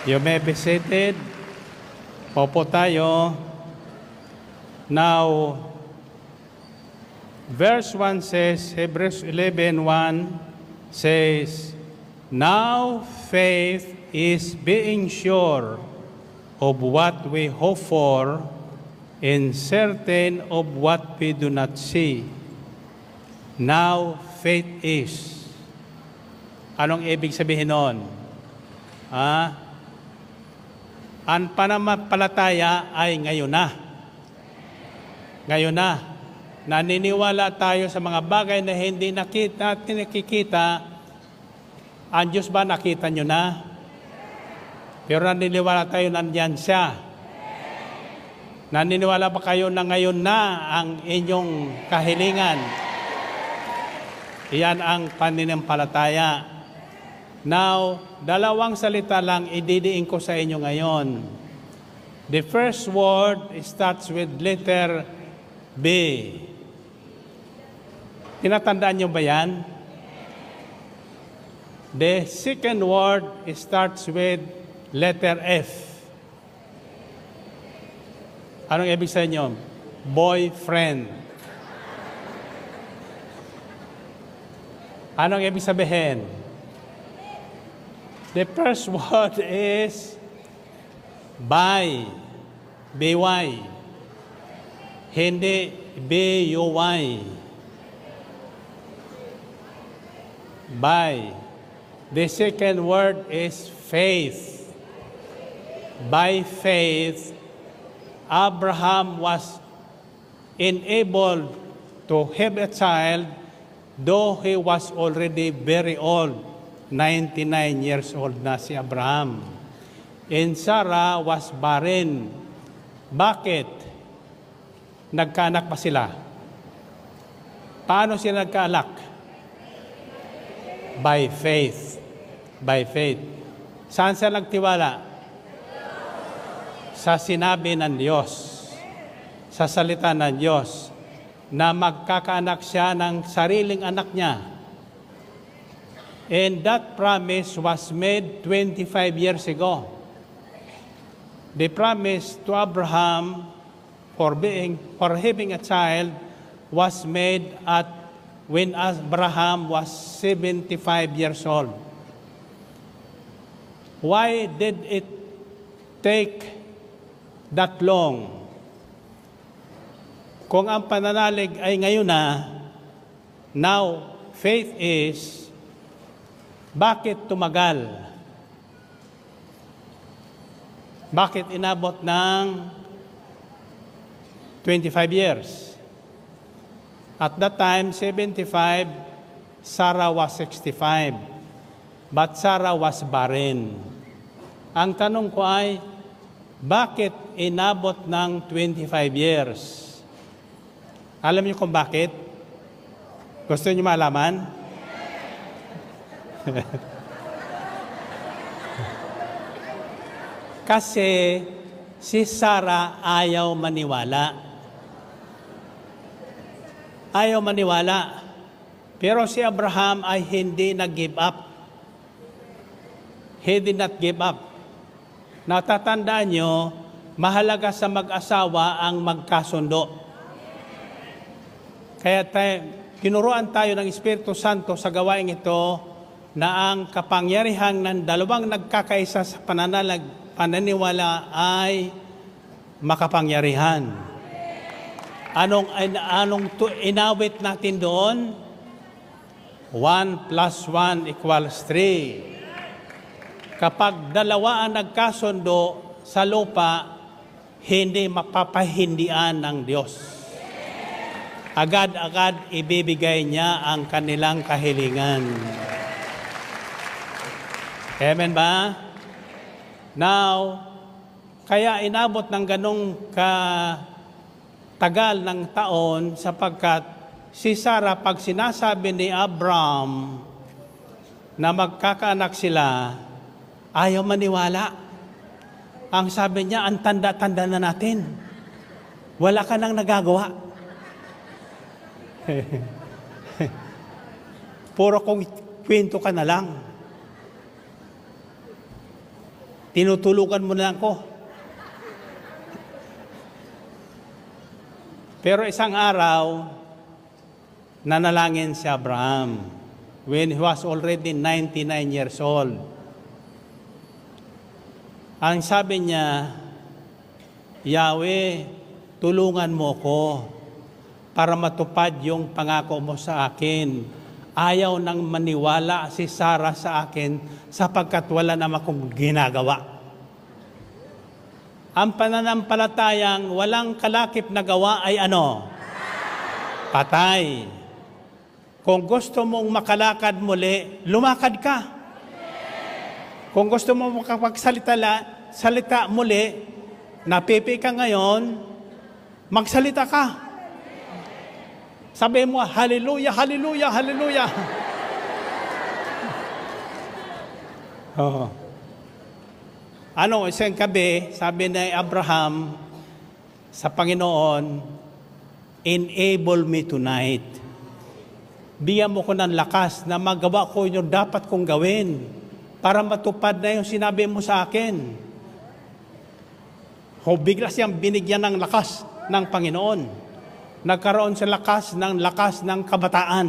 You may be seated. Popo tayo. Now, verse 1 says, Hebrews 11:1 says, now faith is being sure of what we hope for and certain of what we do not see. Now faith is. Anong ibig sabihin nun? Ang pananampalataya ay ngayon na. Ngayon na. Naniniwala tayo sa mga bagay na hindi nakikita. Ang Diyos ba nakita nyo na? Pero naniniwala tayo nandiyan siya. Naniniwala ba kayo na ngayon na ang inyong kahilingan? Iyan ang pananampalataya. Now, dalawang salita lang ididiin ko sa inyo ngayon. The first word starts with letter B. Tinatandaan nyo ba yan? The second word starts with letter F. Anong ibig sa inyo? Boyfriend. Anong ibig sabihin? The first word is by. B-Y. Hindi B-U-Y. By. The second word is faith. By faith, Abraham was enabled to have a child, though he was already very old. 99 years old na si Abraham. And Sarah was barren. Bakit? Nagkaanak pa sila. Paano sila nagkaanak? By faith. By faith. Saan sila nagtiwala? Sa sinabi ng Diyos. Sa salita ng Diyos. Na magkakaanak siya ng sariling anak niya. And that promise was made 25 years ago. The promise to Abraham for having a child was made when Abraham was 75 years old. Why did it take that long? Kung ang pananalig ay ngayon na, now faith is, bakit tumagal? Bakit inabot ng 25 years? At that time, 75, Sarah was 65. But Sarah was barren. Ang tanong ko ay, bakit inabot ng 25 years? Alam niyo kung bakit? Gusto niyo malaman? Kasi si Sarah ayaw maniwala. Ayaw maniwala. Pero si Abraham ay hindi nag-give up. He did not give up. Natatandaan nyo, mahalaga sa mag-asawa ang magkasundo. Kaya tinuruan tayo ng Espiritu Santo sa gawain ito na ang kapangyarihan ng dalawang nagkakaisa sa pananiwala ay makapangyarihan. Anong inawit natin doon? 1 + 1 = 3. Kapag dalawa ang nagkasundo sa lupa, hindi mapapahindian ng Diyos. Agad-agad ibibigay niya ang kanilang kahilingan. Amen ba? Now, kaya inabot ng ganong tagal ng taon sapagkat si Sarah, pag sinasabi ni Abraham na magkakaanak sila, ayaw maniwala. Ang sabi niya, ang tanda-tanda na natin. Wala ka nang nagagawa. Puro kung kwento ka na lang. tinutulugan mo na ako. Pero isang araw, nanalangin si Abraham when he was already 99 years old. Ang sabi niya, Yahweh, tulungan mo ko para matupad yung pangako mo sa akin. Ayaw nang maniwala si Sarah sa akin sapagkat wala naman akong ginagawa. Ang pananampalatayang walang kalakip na gawa ay ano? Patay. Kung gusto mong makalakad muli, lumakad ka. Kung gusto mong makapagsalita muli, napipi ka ngayon, magsalita ka. Sabi mo, hallelujah, hallelujah, hallelujah. Oh. Isang gabi, sabi ni Abraham sa Panginoon, enable me tonight. Bigyan mo ko ng lakas na magawa ko yung dapat kong gawin para matupad na yung sinabi mo sa akin. Bigla siyang binigyan ng lakas ng Panginoon. Nagkaroon sa lakas ng kabataan.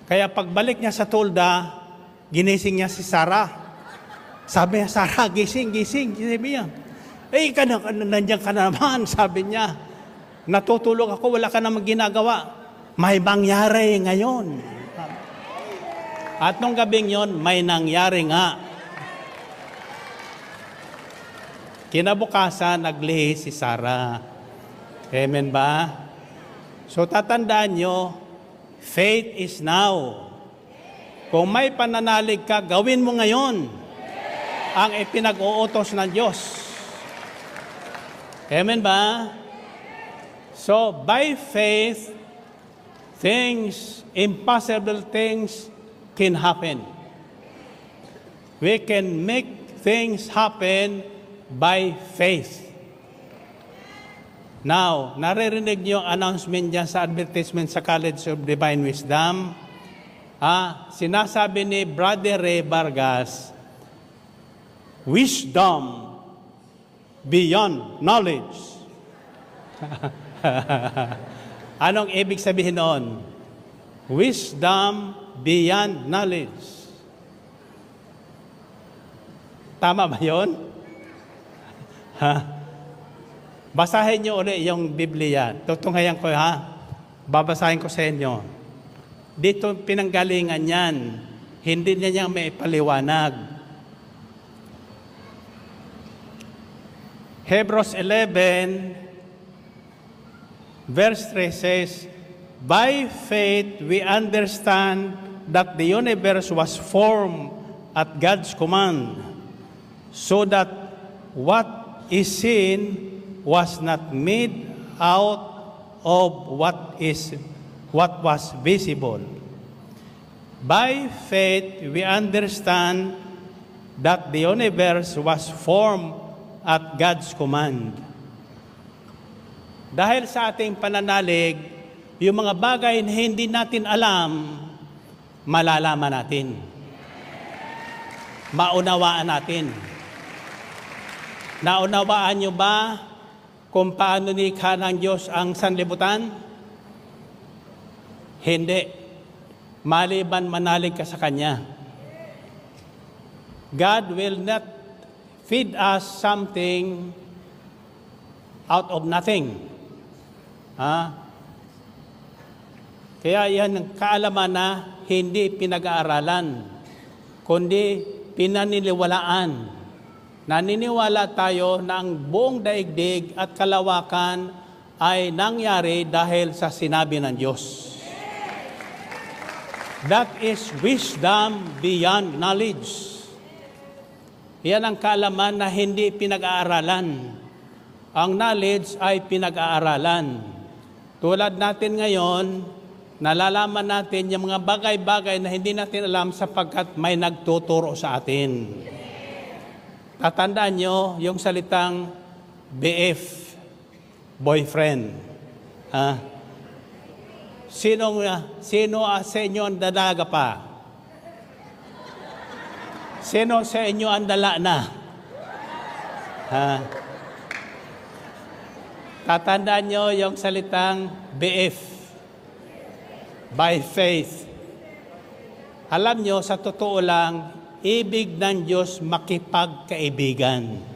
Kaya pagbalik niya sa tulda, ginising niya si Sarah. Sabi niya, Sarah, gising. Sabi niya, nandiyan ka na naman, sabi niya. Natutulog ako, wala ka namang ginagawa. May mangyari ngayon. At nung gabing yon, may nangyari nga. Kinabukasan, naglihi si Sarah. Amen ba? So tatandaan nyo, faith is now. Kung may pananalig ka, gawin mo ngayon ang ipinag-uutos ng Diyos. Amen ba? So by faith, impossible things can happen. We can make things happen by faith. Now, naririnig niyo ang announcement dyan sa advertisement sa College of Divine Wisdom. Sinasabi ni Brother Ray Vargas, wisdom beyond knowledge. Anong ibig sabihin noon? Wisdom beyond knowledge. Tama ba yun? Basahin niyo ulit yung Biblia. Tutunghayan ko Babasahin ko sa inyo. Dito pinanggalingan yan. Hindi niya may paliwanag. Hebrews 11, verse 3 says, by faith we understand that the universe was formed at God's command, so that what is seen was not made out of what was visible. By faith we understand that the universe was formed at God's command. Dahil sa ating pananalig, yung mga bagay na hindi natin alam, malalaman natin. Maunawaan natin. Naunawaan nyo ba kung paano nikha ng Diyos ang sanlibutan? Hindi. Maliban manalig ka sa Kanya. God will not feed us something out of nothing. Kaya yan ang kaalaman na hindi pinag-aaralan, kundi pinaniniwalaan. Naniniwala tayo na ang buong daigdig at kalawakan ay nangyari dahil sa sinabi ng Diyos. That is wisdom beyond knowledge. Yan ang kaalaman na hindi pinag-aaralan. Ang knowledge ay pinag-aaralan. Tulad natin ngayon, nalalaman natin yung mga bagay-bagay na hindi natin alam sapagkat may nagtuturo sa atin. Tatandaan nyo yung salitang BF, boyfriend. Sino sa inyo ang dalaga pa? Sino sa inyo ang dala na? Ha? Tatandaan nyo yung salitang BF, by faith. Alam nyo, sa totoo lang, ibig ng Diyos makipagkaibigan.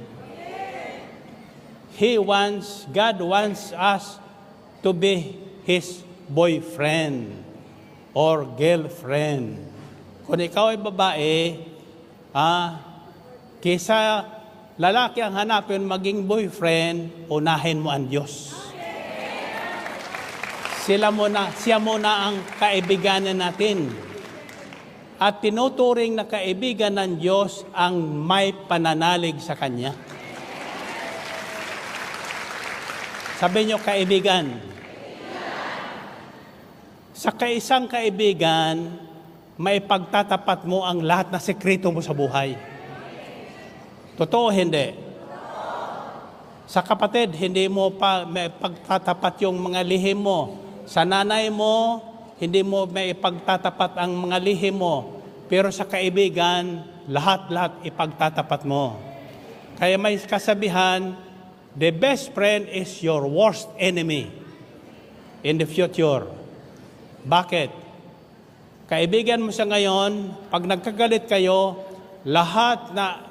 God wants us to be His boyfriend or girlfriend. Kung ikaw ay babae, kaysa lalaki ang hanapin maging boyfriend, unahin mo ang Diyos. Siya muna ang kaibiganan natin. At tinuturing na kaibigan ng Diyos ang may pananalig sa Kanya. Sabi niyo, kaibigan. Sa kaisang kaibigan, may pagtatapat mo ang lahat na sekreto mo sa buhay. Totoo, hindi? Sa kapatid, hindi mo pa may pagtatapat yung mga lihim mo. Sa nanay mo, hindi mo may ipagtatapat ang mga lihim mo. Pero sa kaibigan, lahat-lahat ipagtatapat mo. Kaya may kasabihan, the best friend is your worst enemy in the future. Bakit? Kaibigan mo siya ngayon, pag nagkagalit kayo, lahat na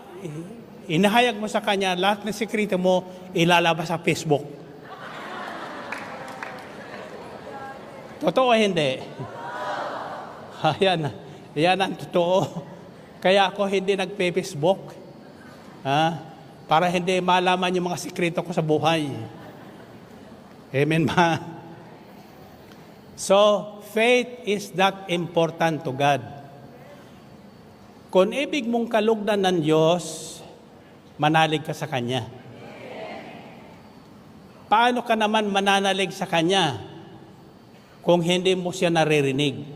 inahayag mo sa kanya, lahat ng sekreto mo, ilalabas sa Facebook. Totoo hindi? Yan ang totoo. Kaya ako hindi nagpe-Facebook. Para hindi malaman yung mga sekreto ko sa buhay. Amen ba? So, faith is that important to God. Kung ibig mong kalugdan ng Diyos, manalig ka sa Kanya. Paano ka naman mananalig sa Kanya kung hindi mo siya naririnig?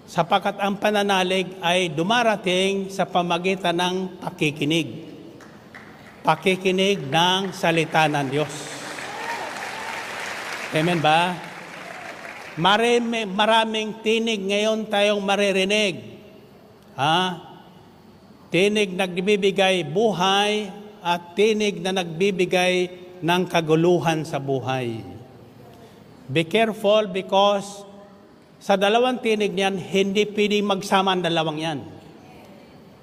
Sapagkat ang pananalig ay dumarating sa pamagitan ng pakikinig. Pakikinig ng salita ng Diyos. Amen ba? Maraming tinig ngayon tayong maririnig. Tinig nagbibigay buhay at tinig na nagbibigay ng kaguluhan sa buhay. Be careful because sa dalawang tinig niyan, hindi pwedeng magsama ang dalawang yan.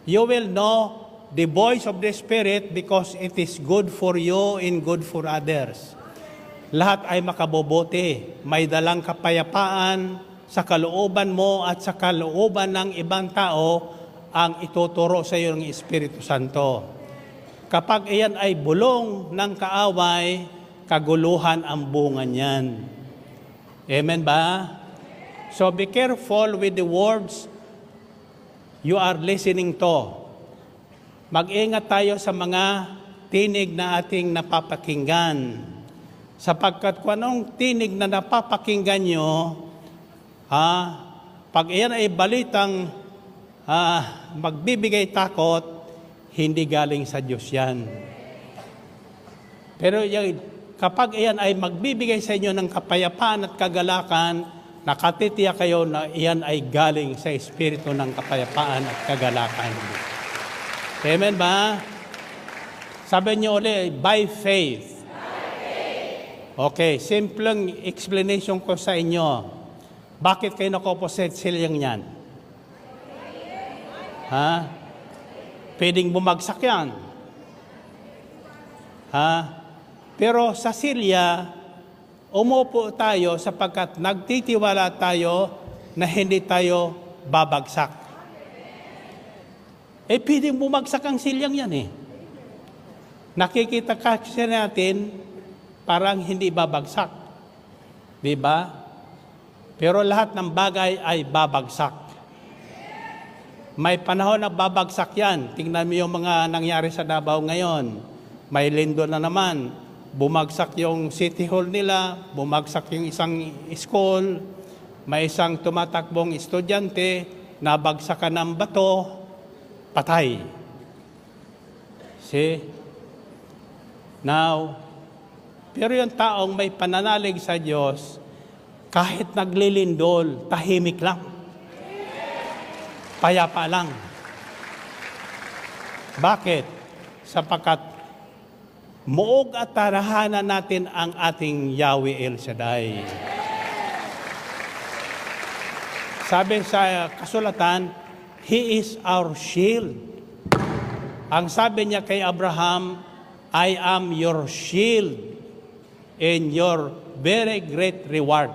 You will know the voice of the Spirit because it is good for you and good for others. Lahat ay makabobote. May dalang kapayapaan sa kalooban mo at sa kalooban ng ibang tao ang ituturo sa iyo ng Espiritu Santo. Kapag iyan ay bulong ng kaaway, kaguluhan ang bunga niyan. Amen ba? So be careful with the words you are listening to. Mag-ingat tayo sa mga tinig na ating napapakinggan. Sapagkat kung anong tinig na napapakinggan nyo, pag iyan ay balitang magbibigay takot, hindi galing sa Diyos yan. Pero kapag iyan ay magbibigay sa inyo ng kapayapaan at kagalakan, nakatitiyak kayo na iyan ay galing sa Espiritu ng kapayapaan at kagalakan. Amen ba? Sabi niyo ulit, by faith. Okay, simpleng explanation ko sa inyo. Bakit kayo nakoposet silyang yan? Pwedeng bumagsak yan. Pero sa silya, umupo tayo sapagkat nagtitiwala tayo na hindi tayo babagsak. Pwedeng bumagsak ang silyang yan Nakikita kasi natin, parang hindi babagsak. Diba? Pero lahat ng bagay ay babagsak. May panahon na babagsak yan. Tingnan mo yung mga nangyari sa Davao ngayon. May lindol na naman. Bumagsak yung city hall nila, bumagsak yung isang school, may isang tumatakbong estudyante, nabagsakan ng bato, patay. See? Now, pero yung taong may pananalig sa Diyos, kahit naglilindol, tahimik lang. Payapa lang. Bakit? Sapagkat muog at tarahanan natin ang ating Yahweh El Shaddai. Sabi sa kasulatan, He is our shield. Ang sabi niya kay Abraham, I am your shield and your very great reward.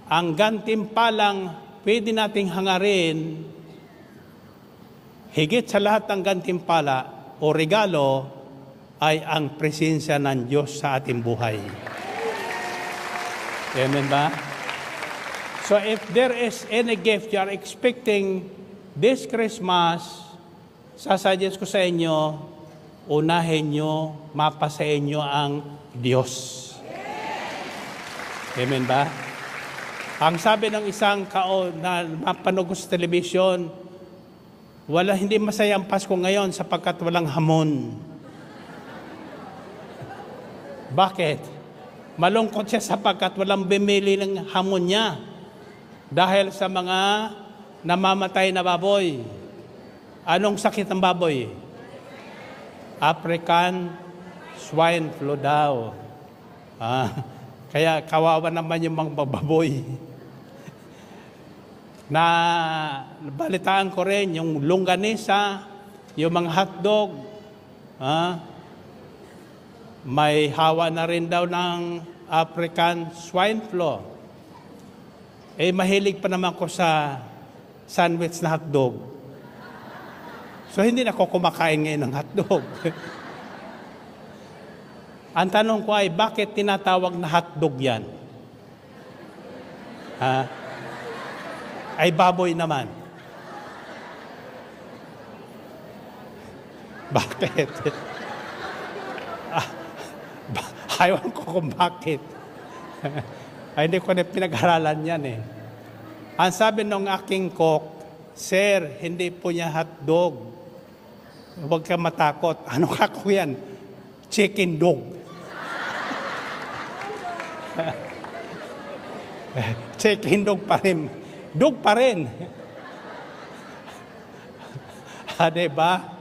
Ang gantimpalang pwede nating hangarin, higit sa lahat ng gantimpala o regalo, ay ang presensya ng Diyos sa ating buhay. Amen ba? So if there is any gift you are expecting this Christmas, sasuggest ko sa inyo, unahin nyo, mapa sa inyo ang Diyos. Amen ba? Ang sabi ng isang na mapanood ko sa television, hindi masaya ang Pasko ngayon sapagkat walang hamon. Bakit? Malungkot siya sapagkat walang bumili ng hamon niya dahil sa mga namamatay na baboy. Anong sakit ng baboy? African swine flu daw. Kaya kawawa naman yung mga baboy. Na balitaan ko rin yung longganisa, yung mga hotdog, may hawa na rin daw ng African swine flu. Mahilig pa naman ko sa sandwich na hotdog. So hindi na ako kumakain ngayon ng hotdog. Ang tanong ko ay, bakit tinatawag na hotdog yan? Ay baboy naman. Bakit? Ayaw ko kung bakit. Hindi ko na pinag-aralan yan eh. Ang sabi ng aking cook, Sir, hindi po niya hotdog. Huwag ka matakot. Ano ka ko yan? Chicken dog. Chicken dog pa rin. Dog pa rin. Diba?